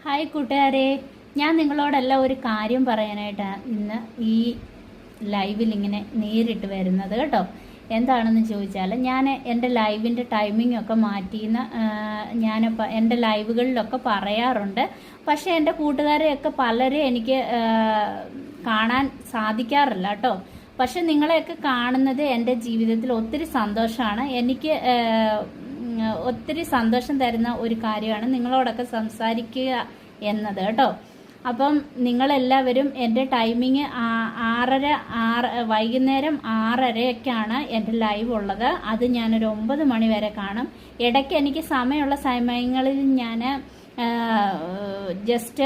Hi കൂട്ടുകാരെ, ഞാൻ നിങ്ങളോടെല്ലാം ഒരു കാര്യം പറയാനായിട്ടാണ് ഇന്ന് ഈ ലൈവിൽ ഇങ്ങനെ നേരിട്ട് വരുന്നത് കേട്ടോ. എന്താണെന്ന് ചോദിച്ചാൽ, ഞാൻ എൻ്റെ ലൈവിൻ്റെ ടൈമിംഗ് ഒക്കെ മാറ്റിയെന്ന് ഞാനിപ്പോൾ എൻ്റെ ലൈവുകളിലൊക്കെ പറയാറുണ്ട്. പക്ഷേ എൻ്റെ കൂട്ടുകാരെയൊക്കെ പലരും എനിക്ക് കാണാൻ സാധിക്കാറില്ല കേട്ടോ. പക്ഷെ നിങ്ങളെയൊക്കെ കാണുന്നത് എൻ്റെ ജീവിതത്തിൽ ഒത്തിരി സന്തോഷമാണ്. എനിക്ക് ഒത്തിരി സന്തോഷം തരുന്ന ഒരു കാര്യമാണ് നിങ്ങളോടൊക്കെ സംസാരിക്കുക എന്നത് കേട്ടോ. അപ്പം നിങ്ങളെല്ലാവരും എൻ്റെ ടൈമിങ് 6:30 വൈകുന്നേരം 6:30 എൻ്റെ ലൈവ് ഉള്ളത്. അത് ഞാനൊരു 9 മണി വരെ കാണും. ഇടയ്ക്ക് എനിക്ക് സമയമുള്ള സമയങ്ങളിൽ ഞാൻ ജസ്റ്റ്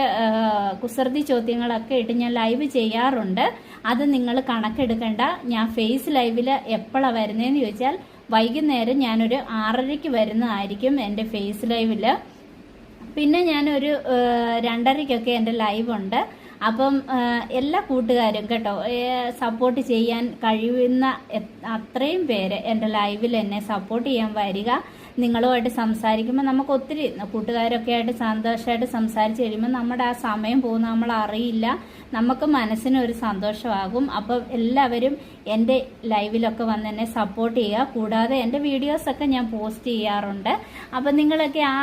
കുസൃതി ചോദ്യങ്ങളൊക്കെ ഇട്ട് ഞാൻ ലൈവ് ചെയ്യാറുണ്ട്. അത് നിങ്ങൾ കണക്കെടുക്കണ്ട. ഞാൻ ഫേസ് ലൈവിൽ എപ്പോഴാണ് വരുന്നതെന്ന് ചോദിച്ചാൽ, വൈകുന്നേരം ഞാനൊരു 6:30 വരുന്നതായിരിക്കും എൻ്റെ ഫേസ് ലൈവിൽ. പിന്നെ ഞാനൊരു 2:30 എൻ്റെ ലൈവ് ഉണ്ട്. അപ്പം എല്ലാ കൂട്ടുകാരും കേട്ടോ, സപ്പോർട്ട് ചെയ്യാൻ കഴിയുന്ന അത്രയും പേര് എൻ്റെ ലൈവിൽ എന്നെ സപ്പോർട്ട് ചെയ്യാൻ വരിക. നിങ്ങളുമായിട്ട് സംസാരിക്കുമ്പോൾ നമുക്ക് ഒത്തിരി കൂട്ടുകാരൊക്കെ ആയിട്ട് സന്തോഷമായിട്ട് സംസാരിച്ച് കഴിയുമ്പോൾ നമ്മുടെ ആ സമയം പോകുന്ന നമ്മൾ അറിയില്ല. നമുക്ക് മനസ്സിനൊരു സന്തോഷമാകും. അപ്പം എല്ലാവരും എൻ്റെ ലൈവിലൊക്കെ വന്ന് എന്നെ സപ്പോർട്ട് ചെയ്യുക. കൂടാതെ എൻ്റെ വീഡിയോസൊക്കെ ഞാൻ പോസ്റ്റ് ചെയ്യാറുണ്ട്. അപ്പം നിങ്ങളൊക്കെ ആ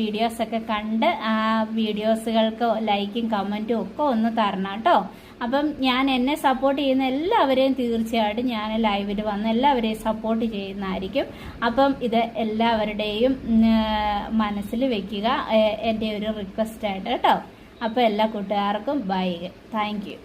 വീഡിയോസൊക്കെ കണ്ട് ആ വീഡിയോസുകൾക്ക് ലൈക്കും കമൻറ്റും ഒക്കെ ഒന്ന് തരണം കേട്ടോ. അപ്പം ഞാൻ എന്നെ സപ്പോർട്ട് ചെയ്യുന്ന എല്ലാവരെയും തീർച്ചയായിട്ടും ഞാൻ ലൈവിൽ വന്ന് എല്ലാവരെയും സപ്പോർട്ട് ചെയ്യുന്നതായിരിക്കും. അപ്പം ഇത് എല്ലാവരുടെയും മനസ്സിൽ വെക്കുക, എൻ്റെ ഒരു റിക്വസ്റ്റായിട്ട് കേട്ടോ. അപ്പോൾ എല്ലാ കൂട്ടുകാർക്കും ബൈ, താങ്ക് യു.